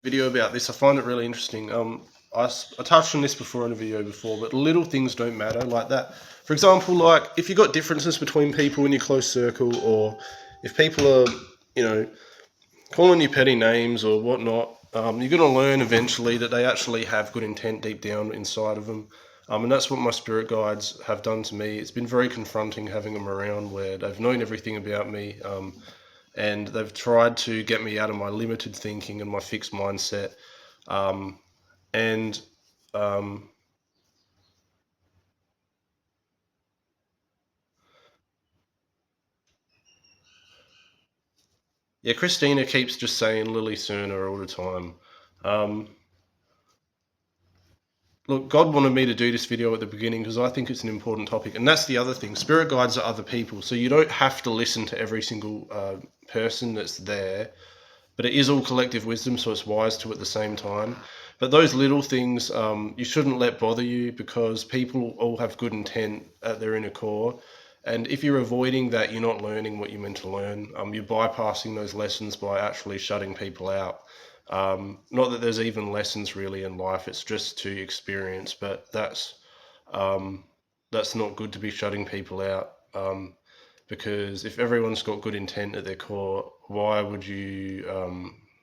video about this. I find it really interesting. I touched on this before in a video before, but little things don't matter like that. For example, like if you've got differences between people in your close circle, or if people are, you know, calling you petty names or whatnot, you're going to learn eventually that they actually have good intent deep down inside of them. And that's what my spirit guides have done to me. It's been very confronting having them around where they've known everything about me. And they've tried to get me out of my limited thinking and my fixed mindset. Um, and um, yeah, Christina keeps just saying Lily Cerner all the time. Um, Look, God wanted me to do this video at the beginning because I think it's an important topic, and that's the other thing. Spirit guides are other people, so you don't have to listen to every single person that's there, but it is all collective wisdom, so it's wise to at the same time. But those little things you shouldn't let bother you, because people all have good intent at their inner core. And if you're avoiding that, you're not learning what you're meant to learn. You're bypassing those lessons by actually shutting people out. Not that there's even lessons really in life; it's just to experience. But um, that's not good to be shutting people out. Because if everyone's got good intent at their core, why would you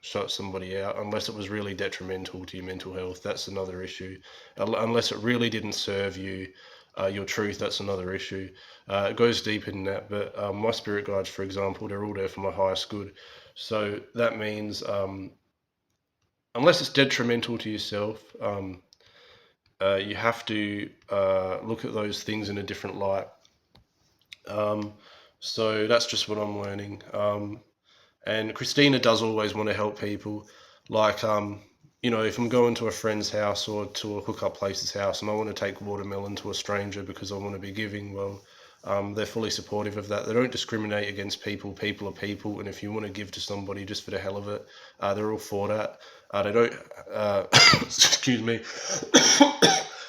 shut somebody out unless it was really detrimental to your mental health? That's another issue. Unless it really didn't serve you, your truth, that's another issue. It goes deeper than that. But my spirit guides, for example, they're all there for my highest good. So that means unless it's detrimental to yourself, you have to look at those things in a different light. Um, so that's just what I'm learning. And Christina does always want to help people. Like, if I'm going to a friend's house or to a hookup place's house and I want to take watermelon to a stranger because I want to be giving, well, they're fully supportive of that. They don't discriminate against people. People are people, and if you want to give to somebody just for the hell of it, they're all for that. They don't, excuse me,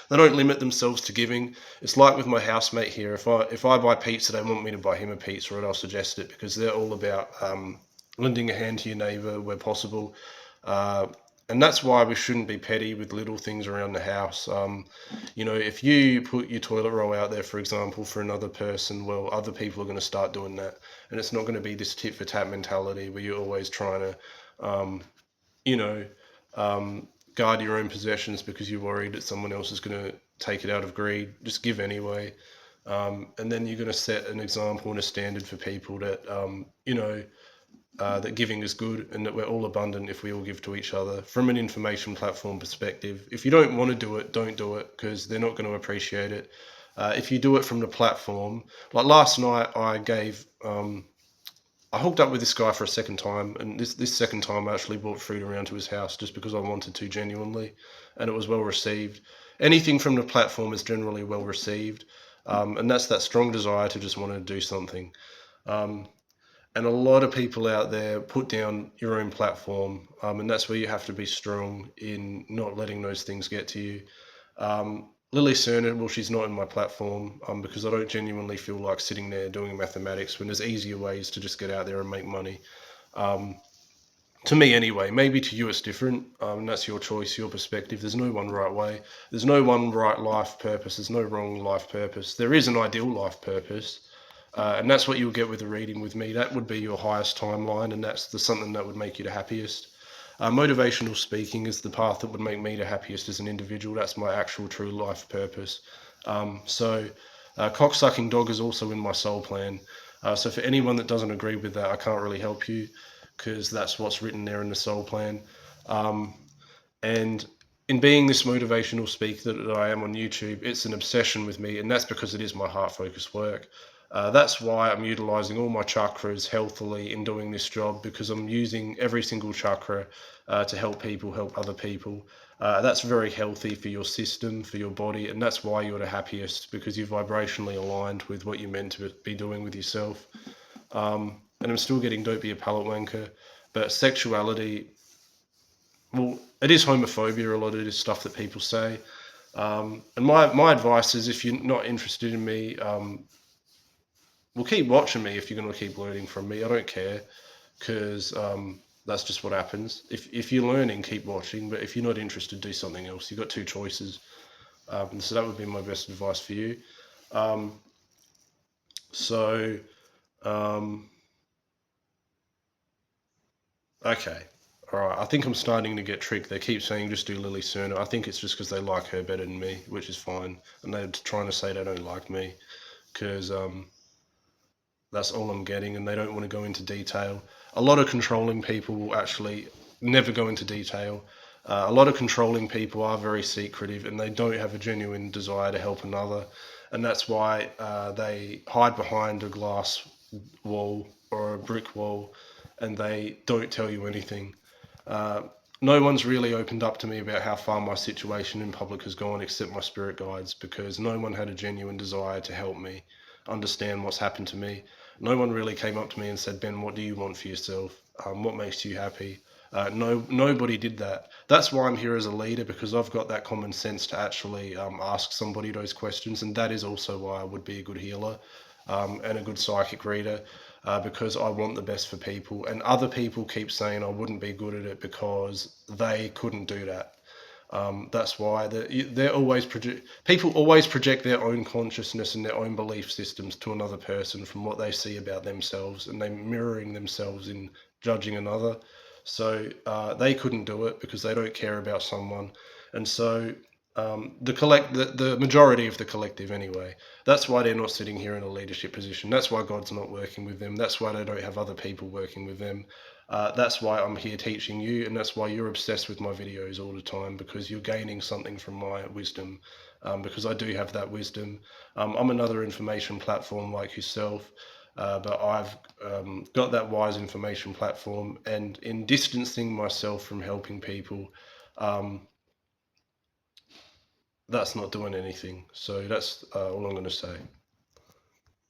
they don't limit themselves to giving. It's like with my housemate here. If I buy pizza, they want me to buy him a pizza, and I'll suggest it because they're all about lending a hand to your neighbour where possible. Uh, and that's why we shouldn't be petty with little things around the house. If you put your toilet roll out there, for example, for another person, well, other people are going to start doing that. And it's not going to be this tit for tat mentality where you're always trying to, um, you know, guard your own possessions because you're worried that someone else is going to take it out of greed. Just give anyway. And then you're going to set an example and a standard for people that, that giving is good and that we're all abundant if we all give to each other from an information platform perspective. If you don't want to do it, don't do it because they're not going to appreciate it. If you do it from the platform, like last night, I hooked up with this guy for a second time, and this second time I actually brought food around to his house just because I wanted to genuinely, and it was well received. Anything from the platform is generally well received, and that's that strong desire to just want to do something. Um, and a lot of people out there put down your own platform, and that's where you have to be strong in not letting those things get to you. Lily Cernan, well, she's not in my platform because I don't genuinely feel like sitting there doing mathematics when there's easier ways to just get out there and make money. Um, to me, anyway. Maybe to you it's different. That's your choice, your perspective. There's no one right way. There's no one right life purpose. There's no wrong life purpose. There is an ideal life purpose. And that's what you'll get with a reading with me. That would be your highest timeline, and that's something that would make you the happiest. Motivational speaking is the path that would make me the happiest as an individual. That's my actual true life purpose. Cocksucking dog is also in my soul plan. So for anyone that doesn't agree with that, I can't really help you because that's what's written there in the soul plan. And in being this motivational speaker that I am on YouTube, it's an obsession with me, and that's because it is my heart focused work. That's why I'm utilizing all my chakras healthily in doing this job, because I'm using every single chakra to help people, help other people. That's very healthy for your system, for your body, and that's why you're the happiest, because you're vibrationally aligned with what you're meant to be doing with yourself. And I'm still getting don't be a palate wanker, but sexuality, well, it is homophobia, a lot of this stuff that people say. And my advice is, if you're not interested in me, well, keep watching me if you're going to keep learning from me. I don't care, because That's just what happens. If you're learning, keep watching. But if you're not interested, do something else. You've got two choices. So that would be my best advice for you. Um, so, um, okay. All right. I think I'm starting to get tricked. They keep saying just do Lily sooner. I think it's just because they like her better than me, which is fine. And they're trying to say they don't like me because that's all I'm getting, and they don't want to go into detail. A lot of controlling people will actually never go into detail. A lot of controlling people are very secretive, and they don't have a genuine desire to help another, and that's why they hide behind a glass wall or a brick wall, and they don't tell you anything. Uh, no one's really opened up to me about how far my situation in public has gone except my spirit guides, because no one had a genuine desire to help me understand what's happened to me. No one really came up to me and said, Ben, what do you want for yourself? What makes you happy? Nobody did that. That's why I'm here as a leader, because I've got that common sense to actually ask somebody those questions, and that is also why I would be a good healer and a good psychic reader, because I want the best for people. And other people keep saying I wouldn't be good at it because they couldn't do that. That's why they're always people always project their own consciousness and their own belief systems to another person from what they see about themselves, and they're mirroring themselves in judging another. So they couldn't do it because they don't care about someone, and so the majority of the collective anyway. That's why they're not sitting here in a leadership position. That's why God's not working with them. That's why they don't have other people working with them. That's why I'm here teaching you, and that's why you're obsessed with my videos all the time, because you're gaining something from my wisdom, because I do have that wisdom. I'm another information platform like yourself, but I've got that wise information platform, and in distancing myself from helping people, that's not doing anything. So that's all I'm going to say.